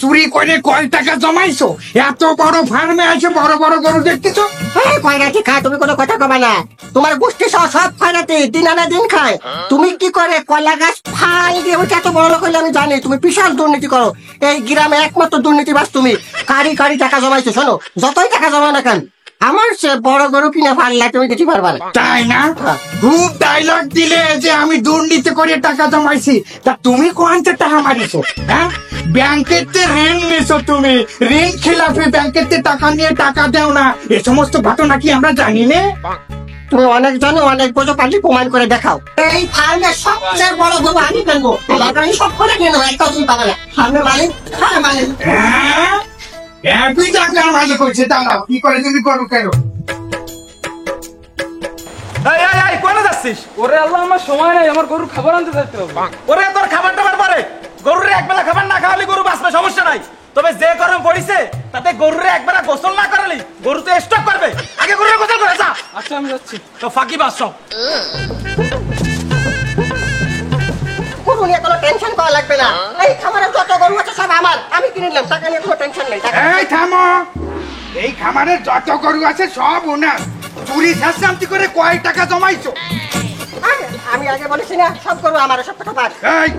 চুরি করে কয় টাকা জমাইছো? এত বড় ফার্মে আছে বড় বড় গরু দেখতেছো? কয়রাতি খা, তুমি কোনো কথা কবা না। তোমার গোষ্ঠী সহ সব কয়রাতি দিন আনা দিন খায়। তুমি কি করে কলা গাছ ফাল দিয়ে এত বড় লোক হইলে আমি জানি। তুমি বিশাল দুর্নীতি করো। এই গ্রামে একমাত্র দুর্নীতিবাজ তুমি। কারি কারি টাকা জমাইছো। শোনো, যতই টাকা জমাও না কেন, আমার সে বড় গরু কিনে ফাললে তুমি দিতে পারবা না, তাই না? খুব ডায়লগ দিলে যে আমি দুর্নীতি করে টাকা জমাইছি। তা তুমি কোয়ান্তে টাকা মারিছো? হ্যাঁ, ব্যাংকেতে ঋণ নিছো তুমি। ঋণ খেলাফে ব্যাংকেতে টাকা নিয়ে টাকা দেও না, এ সমস্ত ঘটনা কি আমরা জানি না? তুমি অনেক জানো, অনেক বোঝো, পারলে প্রমাণ করে দেখাও। এই ফার্মের সবচেয়ে বড় গরু আমি কিনবো। আমি সব করে কিনে নেবো, একটাও তুমি পাবে না। ফার্মের মালিক, হ্যাঁ মালিক। তুই টাকার মালিক হয়েছে, দাঁড়াও কি করে তুমি গরু কেন? কোনে যাচ্ছিস? ওরে আল্লাহ, আমার সময় নাই, আমার গরুর খাবার আনতে যাইতে হবে। ওরে তোর খাবার টাবার পরে, গরুরে একবেলা খাবার না খাওয়ালে গরু বাঁচবে, সমস্যা নাই। তবে যে গরম পড়িছে তাতে গরুরে একবেলা গোসল না করালি গরু তো স্টক করবে। আগে গরুরে গোসল করে যা। আচ্ছা আমি যাচ্ছি। তো ফাঁকি বাস সব। গরু নিয়ে কোনো টেনশন করা লাগবে না। এই খামারের যত গরু আছে সব আমার, আমি কিনে নিলাম, টাকা নিয়ে কোনো টেনশন নেই। এই থামো, এই খামারের যত গরু আছে সব ওনার। চুরি শাস্তি করে কয় টাকা জমাইছো? আমি আগে বলেছি না, সব গরু আমার, সব কথা বাদ। এই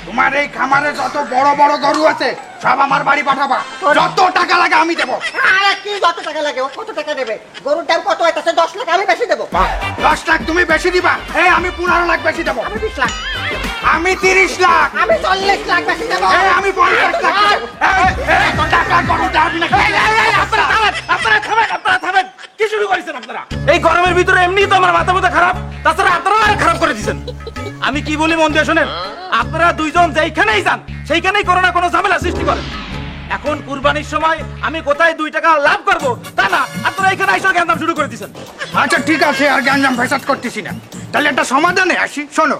তোমার এই খামারে যত বড় বড় গরু আছে সব আমার বাড়ি পাঠাবা। যত টাকা লাগে আমি দেবো। আরে কি যত টাকা লাগে? ও কত টাকা দেবে? গরুর দাম কত হইতাছে? 10 লাখ, আমি বেশি দেবো। 10 লাখ তুমি বেশি দিবা? এই আমি 15 লাখ বেশি দেবো। আমি 20 লাখ। আমি 30 লাখ। আমি 40 লাখ বেশি দেবো। এই আমি 50 লাখ দেবো। এই টাকা গরু দাবি না। আপনারা থামেন। কি শুরু করেছেন আপনারা? এই গরমের ভিতরে এমনিই তো আমার মাথা ব্যথা খারাপ, তাছাড়া আপনারাও আরেক খারাপ করে দিয়েছেন। আমি কি বলি মন দিয়ে শোনেন। আপনারা দুইজন যেইখানেই যান সেইখানেই কোনো না কোনো ঝামেলা সৃষ্টি করেন। এখন কুরবানির সময় আমি কোথায় 2 টাকা লাভ করবো তা না, আপনারা এখানে আইসা গ্যাঞ্জাম শুরু করে দিয়েছেন। আচ্ছা ঠিক আছে, আর গ্যাঞ্জাম ফেসাদ করতেছি না। তাহলে একটা সমাধানে আসি। শোনো,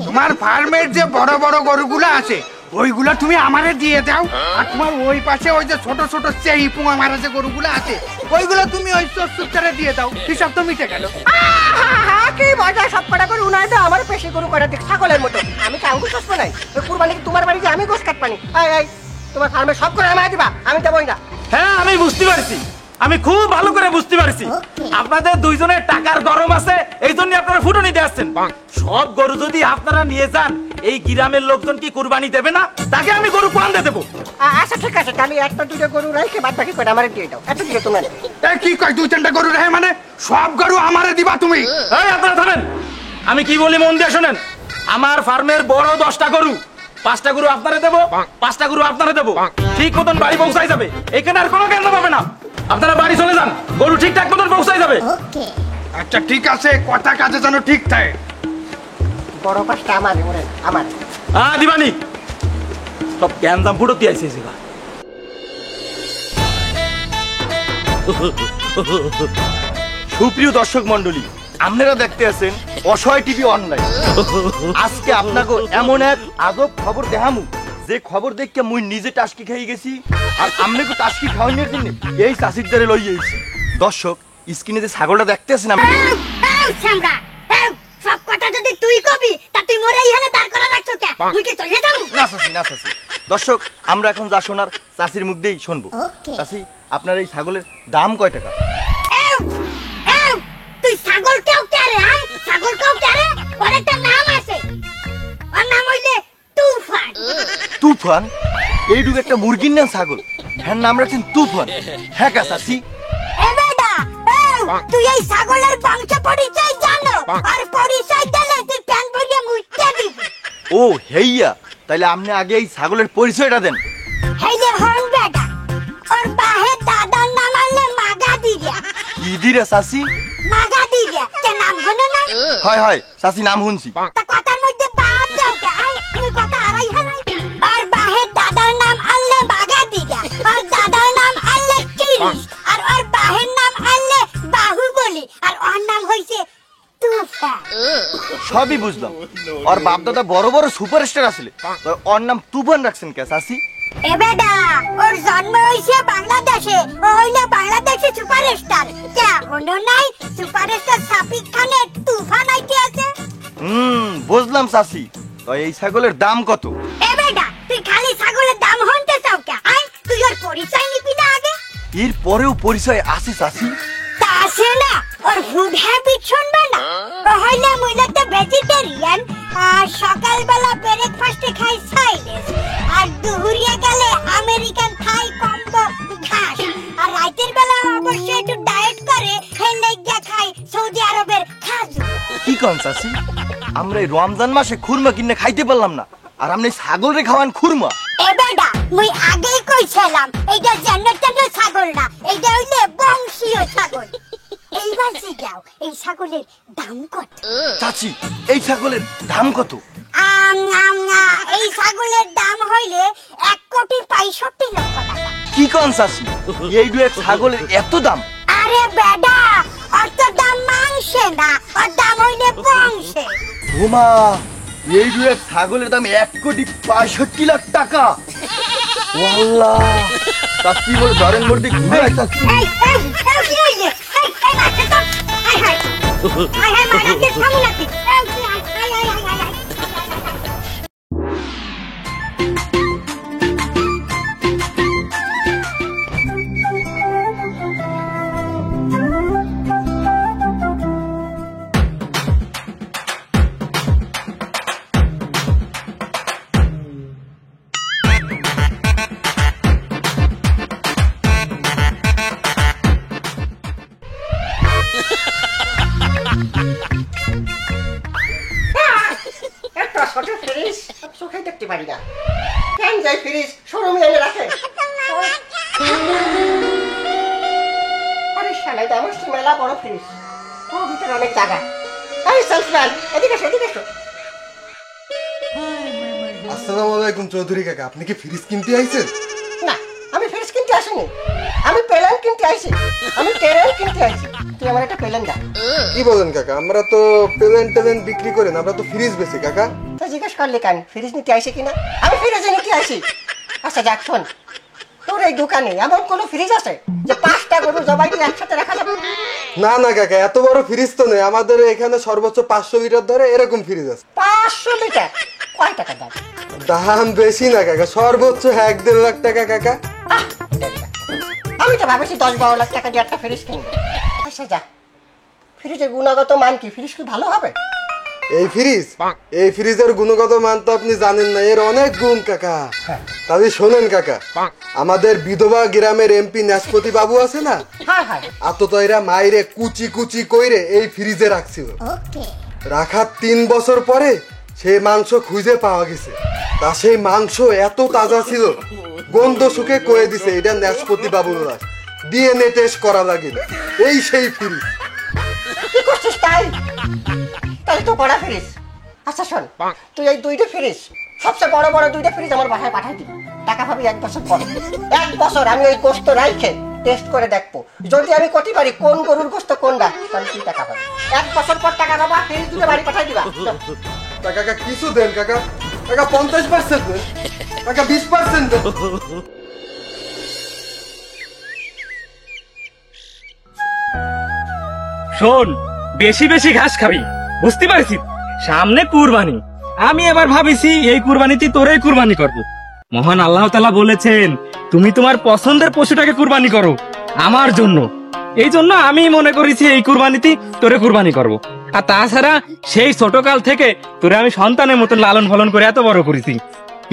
তোমার ফার্মের যে বড় বড় গরুগুলো আছে ওইগুলো তুমি আমারে দিয়ে দাও। আর তোমার ওই পাশে ওই যে ছোট ছোট চেই পুঙা মারা যে গরুগুলো আছে ওইগুলো তুমি ওই চুপচারে দিয়ে দাও। হিসাব তো মিটে গেল। কি মজা! সব কটা করে উনায় দাও, আমার পেশি গরু কটা দিক ছাগলের মতো। আমি কি আঙ্গুর চাষবো নাই? ওই কুরবানি কি তোমার বাড়িতে আমি গোস কাটপানি? এই তোমার ফার্মে সব করে আমায় দিবা, আমি দেবই না। হ্যাঁ আমি বুঝতে পারছি, আমি খুব ভালো করে বুঝতে পারছি। আপনাদের দুইজনের টাকার গরম আছে, এই জন্য আপনারা ফুটনি দিয়ে আসছেন। সব গরু যদি আপনারা নিয়ে যান, এই গ্রামের লোকজন কি কুরবানি দেবে না? তাকে আমি গরু কোন দিয়ে দেবো। আচ্ছা ঠিক আছে, তাহলে একটা দুটো গরু রাখে বাদ বাকি করে আমারে দিয়ে দাও। এত দিয়ে তুমি কি কয় 2-3টা গরু রাখে মানে সব গরু আমারে দিবা তুমি? এই আপনারা থামেন, আমি কি বলি মন দিয়ে শোনেন। আমার ফার্মের বড় 10টা গরু, 5টা গরু আপনারা দেবো, 5টা গরু আপনারা দেবো। ঠিক মতন বাড়ি পৌঁছাই যাবে, এখানে আর কোনো কেন্দ্র পাবে না। আপনারা বাড়ি চলে যান, গরু ঠিকঠাক মতন পৌঁছাই যাবে। আচ্ছা ঠিক আছে, কথা কাজে যেন ঠিক থাকে। বড় 5টা আমার, আমার। হ্যাঁ দিবানি, সব গ্যাঞ্জাম ফুটো দিয়ে আইছে। সুপ্রিয় দর্শক মন্ডলী, আপনারা দেখতে আছেন অসহায় টিভি অনলাইন। আজকে আপনাকে এমন এক আজব খবর দেখামু যে খবর দেখে মুই নিজে টাস্কি খাই গেছি, আর আপনাকে টাস্কি খাওয়ানোর জন্য এই চাষির দ্বারে লই যাইছি। দর্শক স্ক্রিনে যে ছাগলটা দেখতে আছেন আপনি, সব কথা যদি তুই কবি তা তুই মরে ইহানে দাঁড় করা রাখছো কে? তুই কি চলে যাবো? না চাচি, না চাচি। দর্শক আমরা এখন যা শোনার চাষির মুখ দিয়েই শুনবো। চাচি, আপনার এই ছাগলের দাম কয় টাকা? তুই ছাগল কেউ কেরে? ছাগল কেউ কেরে? ওর একটা নাম আছে, ওর নাম হইলে তুফান। তুফান? এইটুকু একটা মুরগির নাম ছাগল, হ্যাঁ নাম রাখছেন তুফান? হ্যাঁ কা চাচি? তুই এই ছাগলের বংশ পরিচয় জানো? আর পরিচয় দিলে তুই প্যান ভরিয়ে মুইতে দিবি। ও হেইয়া, তাইলে আপনি আগে এই ছাগলের পরিচয়টা দেন। হেইলে হন বেটা, ওর বাহে দাদার নাম আনলে মাগা দিরা। কি দিরা চাচি? মাগা দিরা, কে নাম হলো না? হয় হয় চাচি, নাম শুনছি। তা কথার মধ্যে বাদ দাও কে? তুই কথা হারাই হারাই। আর বাহে দাদার নাম আনলে সবই বুঝলাম। ওর বাপ দাদা বড় বড় সুপারস্টার আসলে, তো ওর নাম তুফান রাখছেন কে চাচি? এ বেটা, ওর জন্ম হইছে বাংলাদেশে, ও হইলো বাংলাদেশে সুপারস্টার। কে হলো নাই সুপারস্টার সাকিব খানের তুফান আইতে আছে। বুঝলাম চাচি। তো এই ছাগলের দাম কত? এ বেটা, তুই খালি ছাগলের দাম হনতে চাও কে? আই তুই ওর পরিচয় নিবি না আগে? এর পরেও পরিচয় আছে চাচি? তা আছে না, ওর ফুড হ্যাবিট শুনবে না। ও হইলো মূলত ভেজিটেরিয়ান, আর সকালবেলা ব্রেকফাস্টে খাই সাইলেস, আর দুপুরিয়া গেলে আমেরিকান থাই কম্বো ঘাস, আর রাতের বেলা অবশ্যই একটু ডায়েট করে হেলে গিয়া খাই সৌদি আরবের খাজু। কি কন চাচি? আমরা এই রমজান মাসে খুরমা কিনে খাইতে পারলাম না, আর আপনি ছাগল রে খাওয়ান খুরমা? এ বেটা, মুই আগেই কইছিলাম এইটা জান্নাতের ছাগল না, এইটা হইলে বংশীয় ছাগল। এইবার জিগাও, এই ছাগলের দাম কত? চাচি, এই ছাগলের দাম কত? এই ছাগলের দাম হইলে 1,65,00,000 টাকা। কি কন চাচি? এই দুই ছাগলের এত দাম? আরে বেটা, অত দাম মাংসে না, ওর দাম হইলে বংশে। ওমা, এই দুই ছাগলের দাম 1,65,00,000 টাকা। ওয়াল্লাহ, চাচি বলে ধরেন মধ্যে ঘুরে আয় চাচি। এই কি হইলে? এই মারছে তো। আই হাই মারাতে সামলাতি। আই একটা ছোট ফ্রিজ চোখে দেখতে পারি না, কেন যাই ফ্রিজ শোরুমে এনে রাখে। আরে শালা, এটা আমার মেলা বড় ফ্রিজ, ও ভিতরে অনেক জায়গা। এই সেলসম্যান, এদিকে এসো, এদিকে এসো। আসসালামু আলাইকুম চৌধুরী কাকা, আপনি কি ফ্রিজ কিনতে আইছেন? না, আমি ফ্রিজ কিনতে আসিনি, আমি প্লেন কিনতে আইছি, আমি ট্রেন কিনতে আইছি। তুই আমার একটা প্লেন দা। কি বলেন কাকা, আমরা তো প্লেন বিক্রি করেন, আমরা তো ফ্রিজ বেচি কাকা। তো জিজ্ঞেস করলি কেন ফ্রিজ নিতে আইসি কিনা? আমি ফ্রিজ নিতে আইসি। আচ্ছা যাক, শোন, তোর এই দোকানে এমন কোন ফ্রিজ আছে যে 5টা গরু জবাই দিয়ে একসাথে রাখা যাবে? না না কাকা, এত বড় ফ্রিজ তো নেই, আমাদের এখানে সর্বোচ্চ 500 লিটার ধরে এরকম ফ্রিজ আছে। 500 লিটার? কয় টাকা দাম? দাম বেশি না কাকা, সর্বোচ্চ 1-1.5 লাখ টাকা কাকা। আহ, আমি তো ভাবছি 10-12 লাখ টাকা দিয়ে একটা ফ্রিজ কিনবো। আচ্ছা যা, ফ্রিজের গুণগত মান কি? ফ্রিজ কি ভালো হবে? এই ফ্রিজের গুণগত মান তো আপনি জানেন না, এর অনেক গুণ কাকা। তাহলে শোনেন কাকা, আমাদের বিধবা গ্রামের এমপি নাশপতি বাবু আছে না, হ্যাঁ হ্যাঁ, আততয়রা মাইরে কুচি কুচি কইরে এই ফ্রিজে রাখছিল। ওকে। রাখার 3 বছর পরে সেই মাংস খুঁজে পাওয়া গেছে। তা সেই মাংস এত তাজা ছিল, গন্ধ শুকে কয়ে দিছে এটা নাশপতি বাবুর লাশ, ডিএনএ টেস্ট করা লাগে। এই সেই ফ্রিজ। কি করছিস তাই? তাহলে তো বড় ফ্রিজ। আচ্ছা শোন, তুই এই 2টা ফ্রিজ, সবচেয়ে বড় বড় 2টা ফ্রিজ আমার বাসায় পাঠাই দিবি। টাকা পাবি 1 বছর পরে। 1 বছর আমি ওই গোস্ত রাইখে টেস্ট করে দেখবো, যদি আমি করতে পারি কোন গরুর গোস্ত কোনটা, তাহলে তুই টাকা পাবি। 1 বছর পর টাকা পাবা, ফ্রিজ দুটো বাড়ি পাঠাই দিবা। তা কাকা কিছু দেন কাকা, কাকা 50% দেন, কাকা 20% দেন। শোন, বেশি বেশি ঘাস খাবি, বুঝতে পারছিস? সামনে কুরবানি, আমি এবার ভাবিছি এই কুরবানিতে তোরেই কুরবানি করব। মহান আল্লাহ তাআলা বলেছেন, তুমি তোমার পছন্দের পশুটাকে কুরবানি করো আমার জন্য। এই জন্য আমি মনে করেছি এই কুরবানিতে তোরে কুরবানি করব। আর তাছাড়া সেই ছোটকাল থেকে তোরে আমি সন্তানের মতো লালন পালন করে এত বড় করেছি।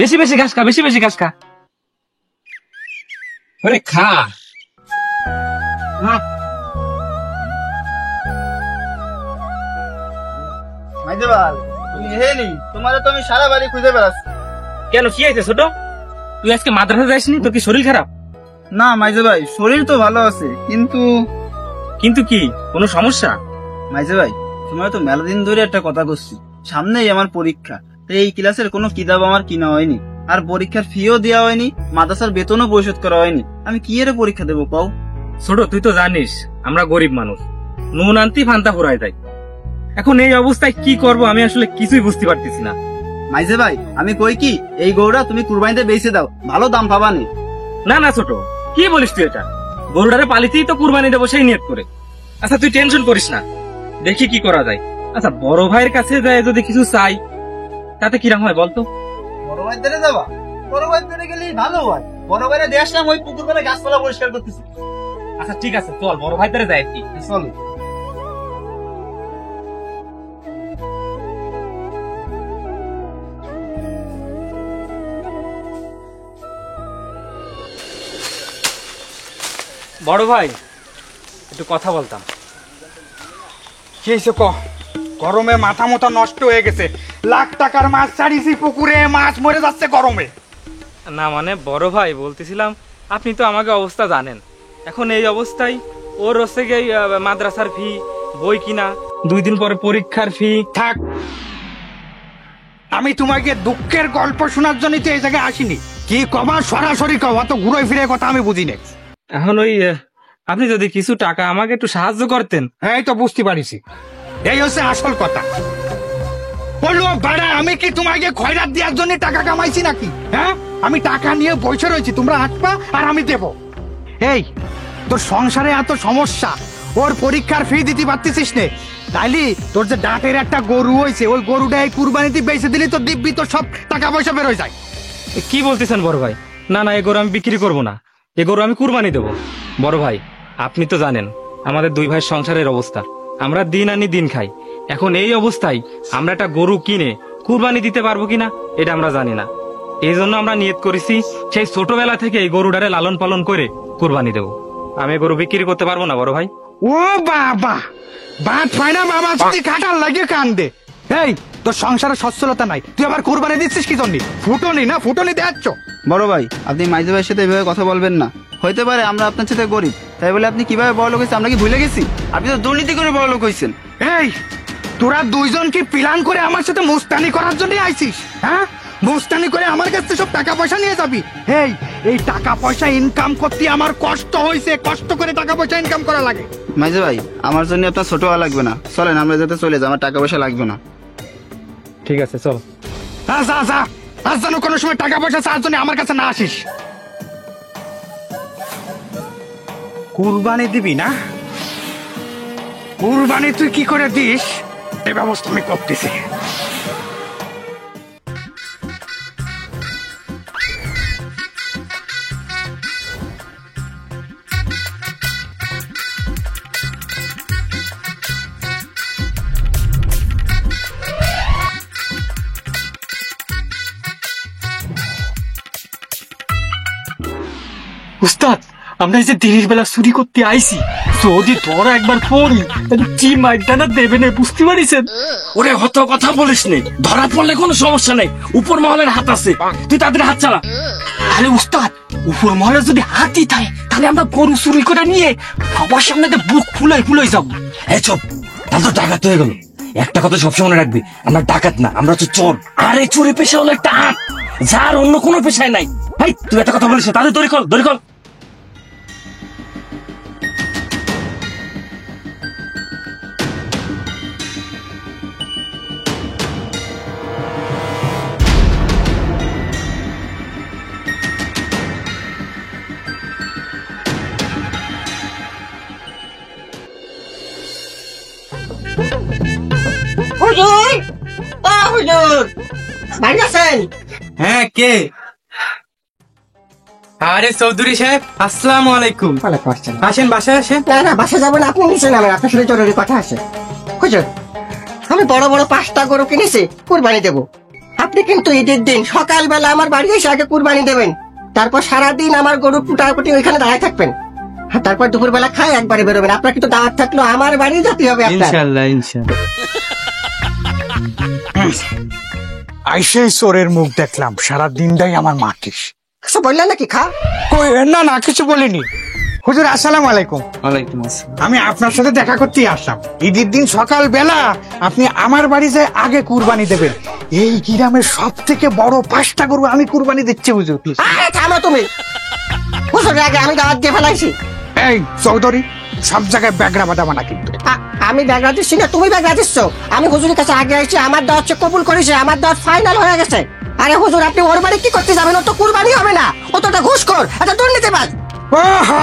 বেশি বেশি ঘাস খা, বেশি বেশি ঘাস খা। আরে খা। মাইদেবাল, তুমি হেনি, তোমারে তো আমি সারা বাড়ি খুঁজে বেড়াচ্ছি। কেন, কি হয়েছে ছোট? তুই আজকে মাদ্রাসা যাসনি? তোর কি শরীর খারাপ? না মাইজে ভাই, শরীর তো ভালো আছে, কিন্তু কিন্তু কি, কোনো সমস্যা? মাইজে ভাই, তোমার তো মেলা দিন ধরে একটা কথা করছি, সামনেই আমার পরীক্ষা, তো এই ক্লাসের কোনো কিতাব আমার কিনা হয়নি, আর পরীক্ষার ফিও দেওয়া হয়নি, মাদ্রাসার বেতনও পরিশোধ করা হয়নি। আমি কি এর পরীক্ষা দেবো কও? ছোট, তুই তো জানিস আমরা গরিব মানুষ, নুন আনতি ফান্তা ফুরাই দেয়। এখন এই অবস্থায় কি করব আমি আসলে কিছুই বুঝতে পারতেছি না। মাইজে ভাই আমি কই কি, এই গরুটা তুমি কুরবানিতে বেচে দাও, ভালো দাম পাবানি। না না ছোট, কি বলিস তুই এটা? গরুটারে পালিতেই তো কুরবানি দেবো সেই নিয়ত করে। আচ্ছা তুই টেনশন করিস না, দেখি কি করা যায়। আচ্ছা বড় ভাইয়ের কাছে যায় যদি কিছু চাই তাতে কিরকম হয় বলতো? বড় ভাই ধরে যাবা? বড় ভাই ধরে গেলেই ভালো হয়। বড় ভাইরে দেখলাম ওই পুকুর পাড়ে গাছপালা পরিষ্কার করতেছি। আচ্ছা ঠিক আছে, চল বড় ভাই ধরে যায় কি। চলো। বড় ভাই একটু কথা বলতাম। কি হয়েছে ক? গরমে মাথা মতো নষ্ট হয়ে গেছে, লাখ টাকার মাছ ছাড়িছি পুকুরে, মাছ মরে যাচ্ছে গরমে। না মানে বড় ভাই বলতেছিলাম, আপনি তো আমাকে অবস্থা জানেন। এখন এই অবস্থায় ওর হচ্ছে গিয়ে মাদ্রাসার ফি, বই কিনা, 2 দিন পরে পরীক্ষার ফি। থাক, আমি তোমাকে দুঃখের গল্প শোনার জন্য তো এই জায়গায় আসিনি। কি কবা সরাসরি কবা, তো ঘুরে ফিরে কথা আমি বুঝি না। এখন ওই আপনি যদি কিছু টাকা আমাকে একটু সাহায্য করতেন। এই তো বুঝতে পারিছি, এই হচ্ছে আসল কথা। বললো বাড়া, আমি কি তোমাকে খয়রাত দেওয়ার জন্য টাকা কামাইছি নাকি? হ্যাঁ, আমি টাকা নিয়ে বসে রয়েছি, তোমরা আসবা আর আমি দেব। এই তোর সংসারে এত সমস্যা, ওর পরীক্ষার ফি দিতে পারতেছিস নে, তাইলে তোর যে ডাটের একটা গরু হয়েছে, ওই গরুটা এই কুরবানিতে বেঁচে দিলি তো দিব্যি তোর সব টাকা পয়সা বেরোয় যায়। কি বলতেছেন বড় ভাই? না না, এ গরু আমি বিক্রি করব না, এ গরু আমি কুরবানি দেব। বড় ভাই আপনি তো জানেন আমাদের 2 ভাইয়ের সংসারের অবস্থা, আমরা দিন আনি দিন খাই। এখন এই অবস্থায় আমরা একটা গরু কিনে কুরবানি দিতে পারবো কিনা এটা আমরা জানি না। এই জন্য আমরা নিয়ত করেছি সেই ছোটবেলা থেকে এই গরুটারে লালন পালন করে কুরবানি দেব। আমি গরু বিক্রি করতে পারবো না বড় ভাই। ও বাবা, বাদ পায় না বাবা, তুই কাটার লাগে কান্দে। এই তোর সংসারে সচ্ছলতা নাই, তুই আবার কুরবানি দিচ্ছিস কি জন্য? ফুটনি না ফুটনি দেখাচ্ছ। বড় ভাই আপনি মাইজে ভাইয়ের সাথে এভাবে কথা বলবেন না। হইতে পারে আমরা আপনার সাথে গরিব, তাই বলে আপনি কিভাবে বড় লোক হয়েছে আমরা কি ভুলে গেছি? আপনি তো দুর্নীতি করে বড় লোক হয়েছেন। এই তোরা দুইজন কি প্ল্যান করে আমার সাথে মুস্তানি করার জন্য আইছিস? হ্যাঁ, মুস্তানি করে আমার কাছে সব টাকা পয়সা নিয়ে যাবি? এই টাকা পয়সা ইনকাম করতে আমার কষ্ট হয়েছে, কষ্ট করে টাকা পয়সা ইনকাম করা লাগে। মাইজে ভাই আমার জন্য আপনার ছোট হওয়া লাগবে না, চলেন আমরা যাতে চলে যাই, আমার টাকা পয়সা লাগবে না। ঠিক আছে চল। যা যা, আর যেন কোনো সময় টাকা পয়সা চাওয়ার জন্য আমার কাছে না আসিস। কুরবানি দিবি না? কুরবানি তুই কি করে দিস এই ব্যবস্থা আমি করতেছি। উস্তাদ আমরা এই যে দিনের বেলা চুরি করতে আইছি, যদি ধরা একবার পড়ি তাহলে কি মাইদানা দেবে না বুঝতে পারিছেন? ওরে হত কথা বলিস নে, ধরা পড়লে কোনো সমস্যা নেই, উপর মহলের হাত আছে, তুই তাদের হাত চালা। আরে উস্তাদ উপর মহলে যদি হাতই থাকে তাহলে আমরা গরু চুরি করে নিয়ে সবার সামনে বুক ফুলাই ফুলাই যাবো। এই চুপ, তাহলে তো ডাকাত হয়ে গেল। একটা কথা সবসময় মনে রাখবি, আমরা ডাকাত না, আমরা হচ্ছে চোর। আরে চোরে পেশা হলো একটা আট, যার অন্য কোনো পেশায় নাই। ভাই তুই একটা কথা বলিস না, তাদের দড়ি কল। হুজুর, ও হুজুর, বাড়ি আছেন? হ্যাঁ কে? আরে চৌধুরী সাহেব আসসালামু আলাইকুম। ওয়ালাইকুম আসসালাম। আসেন বাসায় আসেন। না না, বাসা যাবো না, আপনি নিচে নামেন, আপনার সাথে জরুরি কথা আছে। হুজুর, আমি বড় বড় 5টা গরু কিনেছি, কুরবানি দেব। আপনি কিন্তু ঈদের দিন সকালবেলা আমার বাড়ি এসে আগে কুরবানি দেবেন, তারপর সারাদিন আমার গরু পুটাপুটি ওইখানে দাঁড়ায় থাকবেন, আর তারপর দুপুরবেলা খাই একবারে বেরোবেন। আপনার কিন্তু দাওয়াত থাকলো, আমার বাড়ি যেতে হবে আপনার। ইনশাআল্লাহ ইনশাআল্লাহ। আইসেই চোরের মুখ দেখলাম, সারা দিনটাই আমার মাটিস। কিছু বললেন নাকি? খা। কই না না, কিছু বলিনি। হুজুর আসসালামু আলাইকুম। ওয়ালাইকুম আসসালাম। আমি আপনার সাথে দেখা করতেই আসলাম। ঈদের দিন সকাল বেলা আপনি আমার বাড়ি যায় আগে কুরবানি দেবেন। এই গ্রামের সব থেকে বড় 5টা গরু আমি কুরবানি দিচ্ছি হুজুর। আরে থামো তুমি, হুজুর আগে আমি দাওয়াত দিয়ে ফেলাইছি। এই চৌধুরী, সব জায়গায় ব্যাগরা বাঁধাবা না কিন্তু। আমি ব্যাগরা দিচ্ছি না, তুমি ব্যাগরা দিচ্ছ। আমি হুজুরের কাছে আগে আসছি, আমার দাওয়াত সে কবুল করেছে, আমার দাওয়াত ফাইনাল হয়ে গেছে। আরে হুজুর, আপনি ওর বাড়ি কি করতে যাবেন? ও তো কুরবানি হবে না, ও তো একটা ঘুষখোর, একটা দুর্নীতিবাজ। ওহো,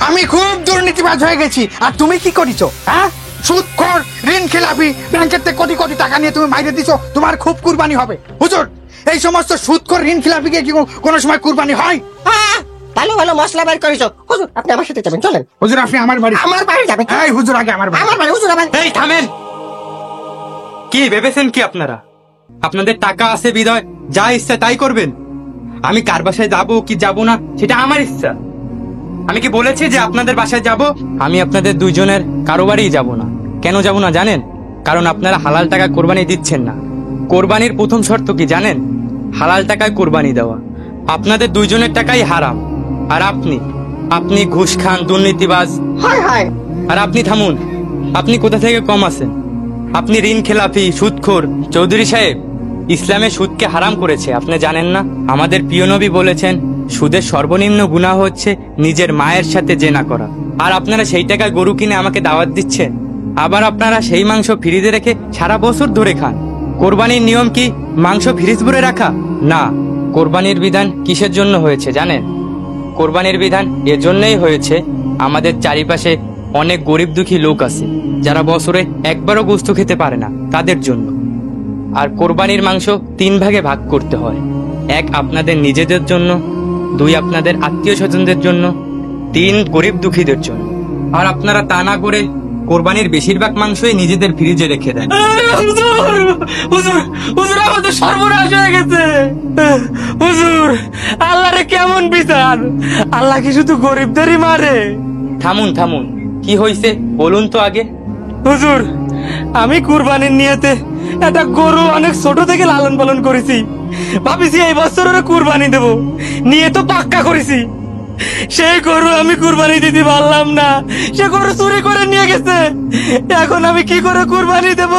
আমি খুব দুর্নীতিবাজ হয়ে গেছি। আর তুমি কি করিছো? হ্যাঁ, সুদখোর, ঋণ খেলাপি, ব্যাংকের থেকে কোটি কোটি টাকা নিয়ে তুমি বাইরে দিছো, তোমার খুব কুরবানি হবে। হুজুর, এই সমস্ত সুদখোর, ঋণ খেলাপিকে কি কোনো সময় কুরবানি হয়? হ্যাঁ, ভালো ভালো মশলা বের করেছো। হুজুর, আপনি আমার সাথে যাবেন, চলেন। হুজুর, আপনি আমার বাড়ি। আমার বাড়ি যাবেন? এই হুজুর, আগে আমার বাড়ি। আমার বাড়ি হুজুর, আমার। এই থামেন, কি ভেবেছেন কি আপনারা আপনাদের টাকা আছে বিদয় যা ইচ্ছা তাই করবেন? আমি কার বাসায় যাবো কি যাবো না সেটা আমার ইচ্ছা। আমি কি বলেছি যে আপনাদের বাসায় যাব? আমি আপনাদের দুইজনের কারো বাড়িই যাব না। কেন যাব না জানেন? কারণ আপনারা হালাল টাকা কোরবানি দিচ্ছেন না। কোরবানির প্রথম শর্ত কি জানেন? হালাল টাকায় কোরবানি দেওয়া। আপনাদের দুইজনের টাকাই হারাম। আর আপনি ঘুষ খান, দুর্নীতিবাজ। হায় হায়। আর আপনি থামুন, আপনি কোথা থেকে কম আছেন? আপনি ঋণ খেলাপি, সুদখোর। চৌধুরী সাহেব, ইসলামে সুদকে হারাম করেছে, আপনি জানেন না? আমাদের প্রিয় নবী বলেছেন সুদের সর্বনিম্ন গুনাহ হচ্ছে নিজের মায়ের সাথে জেনা করা। আর আপনারা সেই টাকায় গরু কিনে আমাকে দাওয়াত দিচ্ছেন, আবার আপনারা সেই মাংস ফ্রিজে রেখে সারা বছর ধরে খান। কোরবানির নিয়ম কি মাংস ফ্রিজ ভরে রাখা? না। কোরবানির বিধান কিসের জন্য হয়েছে জানেন? কোরবানির বিধান এজন্যই হয়েছে, আমাদের চারিপাশে অনেক গরিব দুঃখী লোক আছে যারা বছরে একবারও গোশত খেতে পারে না, তাদের জন্য। আর কোরবানির মাংস 3 ভাগে ভাগ করতে হয়। 1 আপনাদের নিজেদের জন্য, 2 আপনাদের আত্মীয় স্বজনদের জন্য, 3 গরিব দুঃখীদের জন্য। আর আপনারা তা না করে কোরবানির বেশিরভাগ মাংসই নিজেদের ফ্রিজে রেখে দেন। হুজুর, আমাদের সর্বনাশ হয়ে গেছে। হুজুর, আল্লাহরে কেমন বিচার? আল্লাহ কি শুধু গরিবদেরই মারে? থামুন, কি হয়েছে বলুন তো আগে। হুজুর, আমি কুরবানির নিয়তে একটা গরু অনেক ছোট থেকে লালন পালন করেছি। ভাবিছি এই বছর ওরা কুরবানি দেব, নিয়ে তো পাক্কা করেছি। সেই গরু আমি কুরবানি দিতে পারলাম না, সে গরু চুরি করে নিয়ে গেছে। এখন আমি কি করে কুরবানি দেব?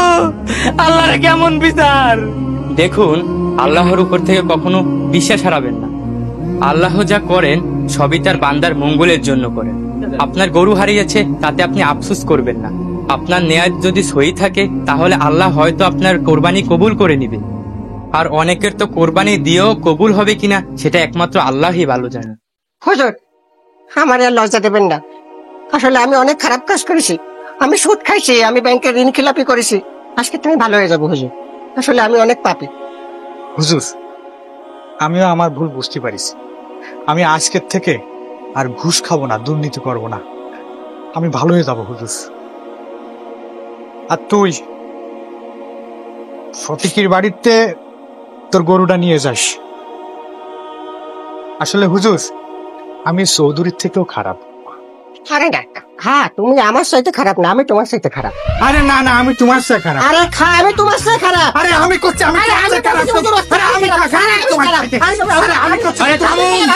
আল্লাহর কেমন বিচার? দেখুন, আল্লাহর উপর থেকে কখনো বিশ্বাস হারাবেন না। আল্লাহ যা করেন সবই তার বান্দার মঙ্গলের জন্য করেন। আপনার গরু হারিয়েছে, তাতে আপনি আফসোস করবেন না। আপনার নেয়াত যদি সহি থাকে তাহলে আল্লাহ হয়তো আপনার কোরবানি কবুল করে নেবেন। আর অনেকের তো কোরবানি দিয়েও কবুল হবে কিনা সেটা একমাত্র আল্লাহই ভালো জানেন। হুজুর, আমার আর লজ্জা দেবেন না। আসলে আমি অনেক খারাপ কাজ করেছি, আমি সুদ খাইছি, আমি ব্যাংকের ঋণ খেলাপি করেছি। আজকে তুমি ভালো হয়ে যাবো হুজুর, আসলে আমি অনেক পাপী। হুজুর, আমিও আমার ভুল বুঝতে পারিছি। আমি আজকের থেকে আর ঘুষ খাবো না, দুর্নীতি করবো না, আমি ভালো হয়ে যাবো হুজুর। আর তুই ফটিকির বাড়িতে তোর গরুটা নিয়ে যাস। আসলে হুজুর, আমি চৌধুরীর থেকেও খারাপ। আরে না, হ্যাঁ, তুমি আমার সাথে খারাপ না, আমি তোমার সাথে খারাপ। আরে না, আমি তোমার সাথে খারাপ। আরে আমি তোমার সাথে খারাপ। আরে আমি করছি, আমি আরে তোমার সাথে খারাপ। আমি আরে আমি খারাপ, তোমার সাথে। আরে আমি করছি। আরে থামুন।